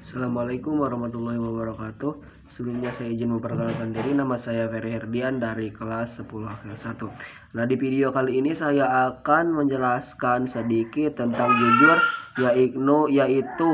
Assalamualaikum warahmatullahi wabarakatuh. Sebelumnya saya izin memperkenalkan diri. Nama saya Ferry Herdian dari kelas 10 akhir 1. Nah, di video kali ini saya akan menjelaskan sedikit tentang jujur, yaitu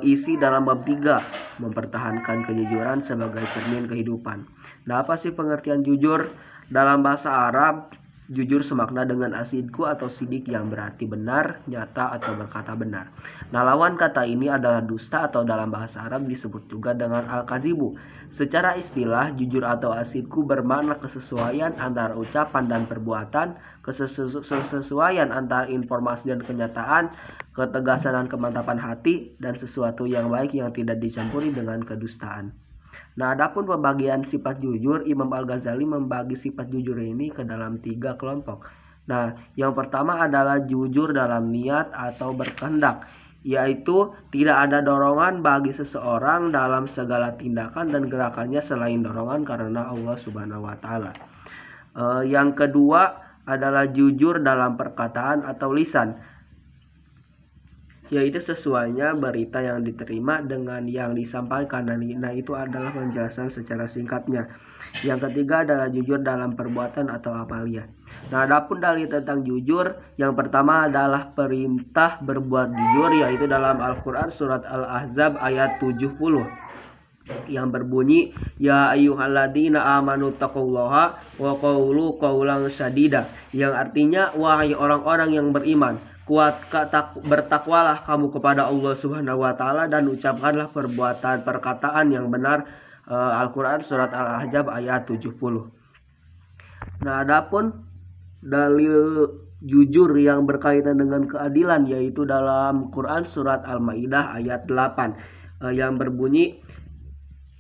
isi dalam bab 3, mempertahankan kejujuran sebagai cermin kehidupan. Nah, apa sih pengertian jujur? Dalam bahasa Arab, jujur semakna dengan asidku atau sidik yang berarti benar, nyata, atau berkata benar. Nah, lawan kata ini adalah dusta atau dalam bahasa Arab disebut juga dengan al-kazibu. Secara istilah, jujur atau asidku bermakna kesesuaian antara ucapan dan perbuatan, kesesuaian antara informasi dan kenyataan, ketegasan dan kemantapan hati, dan sesuatu yang baik yang tidak dicampuri dengan kedustaan. Nah, adapun pembagian sifat jujur, Imam Al-Ghazali membagi sifat jujur ini ke dalam 3 kelompok. Nah, yang pertama adalah jujur dalam niat atau berkehendak, yaitu tidak ada dorongan bagi seseorang dalam segala tindakan dan gerakannya selain dorongan karena Allah Subhanahu wa Ta'ala. Yang kedua adalah jujur dalam perkataan atau lisan, yaitu sesuainya berita yang diterima dengan yang disampaikan. Nah, itu adalah penjelasan secara singkatnya. Yang ketiga adalah jujur dalam perbuatan atau amalia. Nah, adapun dalil tentang jujur, yang pertama adalah perintah berbuat jujur, yaitu dalam Al-Quran surat Al-Ahzab ayat 70 yang berbunyi, ya ayyuhalladzina amanu taqullaha wa qulu qawlan sadida, yang artinya wahai orang-orang yang beriman, bertakwalah kamu kepada Allah Subhanahu wa Ta'ala dan ucapkanlah perkataan yang benar. Al-Quran surat Al-Ahzab ayat 70. Nah, adapun dalil jujur yang berkaitan dengan keadilan, yaitu dalam Quran surat Al-Maidah ayat 8 yang berbunyi,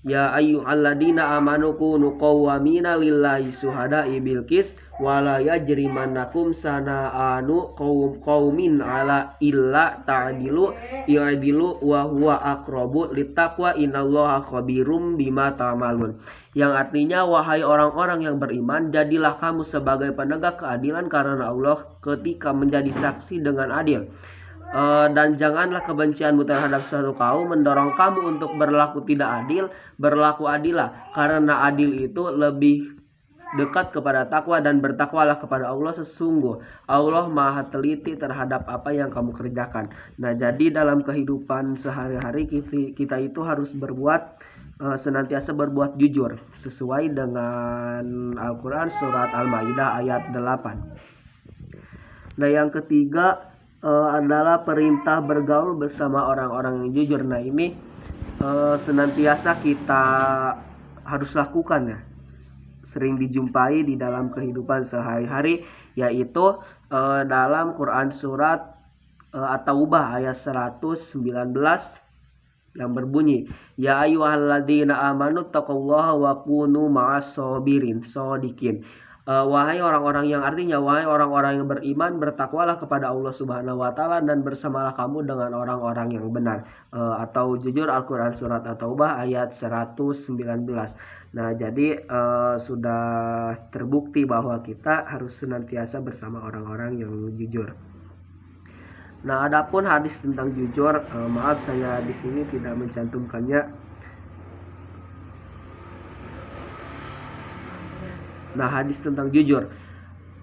ya ayyuhalladzina amanu kunu qawwamina lillahi syuhada'i bil qist wala yajrimannakum sana'anu qaumin ala illa ta'dilu i'dilu wa huwa aqrabu littaqwa innallaha khabirum bima ta'malun. Yang artinya, wahai orang-orang yang beriman, jadilah kamu sebagai penegak keadilan karena Allah ketika menjadi saksi dengan adil. Dan janganlah kebencianmu terhadap suatu kaum mendorong kamu untuk berlaku tidak adil. Berlaku adillah, karena adil itu lebih dekat kepada takwa, dan bertakwalah kepada Allah, sesungguh Allah maha teliti terhadap apa yang kamu kerjakan. Nah, jadi dalam kehidupan sehari-hari kita itu harus senantiasa berbuat jujur sesuai dengan Al-Quran surat Al-Maidah ayat 8. Nah, yang ketiga adalah perintah bergaul bersama orang-orang yang jujur. Nah, ini senantiasa kita harus lakukan, ya, sering dijumpai di dalam kehidupan sehari-hari, yaitu dalam Quran surat At-Taubah ayat 119 yang berbunyi, ya ayyuhalladzina amanu taqullaha wa kunu ma'as shodiqin. Wahai orang-orang yang artinya, wahai orang-orang yang beriman, bertakwalah kepada Allah Subhanahu wa Ta'ala dan bersamalah kamu dengan orang-orang yang benar. Atau jujur, Al-Quran surat At-Taubah ayat 119. Nah, jadi sudah terbukti bahwa kita harus senantiasa bersama orang-orang yang jujur. Nah, adapun hadis tentang jujur, maaf saya di sini tidak mencantumkannya. Nah, hadis tentang jujur,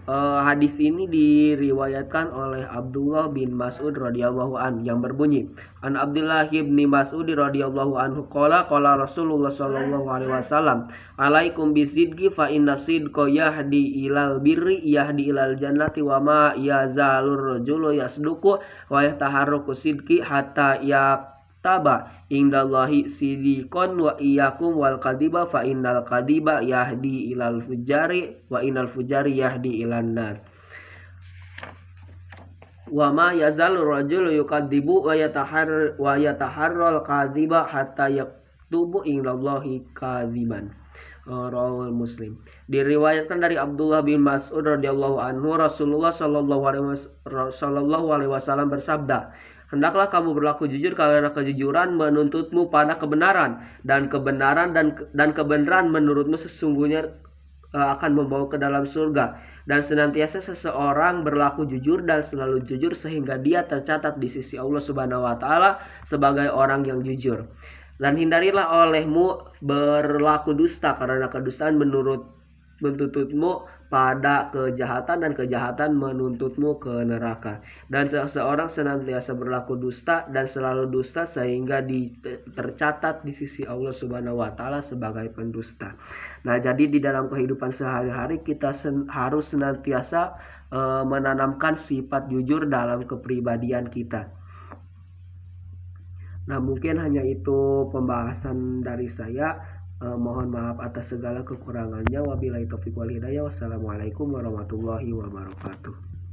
hadis ini diriwayatkan oleh Abdullah bin Mas'ud radhiyallahu an yang berbunyi, an Abdullah bin Mas'ud radhiyallahu anhu qala Rasulullah sallallahu alaihi wasallam, alaikum bisidqi fa inna sidqa yahdi ilal birri yahdi ilal jannati wa ma yazalur rajulu yasduqu wa yataharraku sidqi hatta taba indallahi sidikon wa iyyakum wal kadiba fa innal kadiba yahdi ilal fujari wa innal fujari yahdi ilan nar. Wa ma yazalu rajulu yukadzibu wa yataharral kadiba hatta yaktubu indallahi kadiban. Rawal Muslim. Diriwayatkan dari Abdullah bin Mas'ud radhiyallahu anhu, Rasulullah sallallahu alaihi wasallam bersabda, hendaklah kamu berlaku jujur karena kejujuran menuntutmu pada kebenaran, dan kebenaran menurutmu sesungguhnya akan membawa ke dalam surga. Dan senantiasa seseorang berlaku jujur dan selalu jujur sehingga dia tercatat di sisi Allah Subhanahu wa taala sebagai orang yang jujur. Dan hindarilah olehmu berlaku dusta, karena kedustaan menuntutmu pada kejahatan dan kejahatan menuntutmu ke neraka. Dan seseorang senantiasa berlaku dusta dan selalu dusta sehingga tercatat di sisi Allah Subhanahu wa taala sebagai pendusta. Nah, jadi di dalam kehidupan sehari-hari kita harus senantiasa menanamkan sifat jujur dalam kepribadian kita. Nah, mungkin hanya itu pembahasan dari saya. Mohon maaf atas segala kekurangannya. Wabillahi taufiq wal hidayah. Wassalamualaikum warahmatullahi wabarakatuh.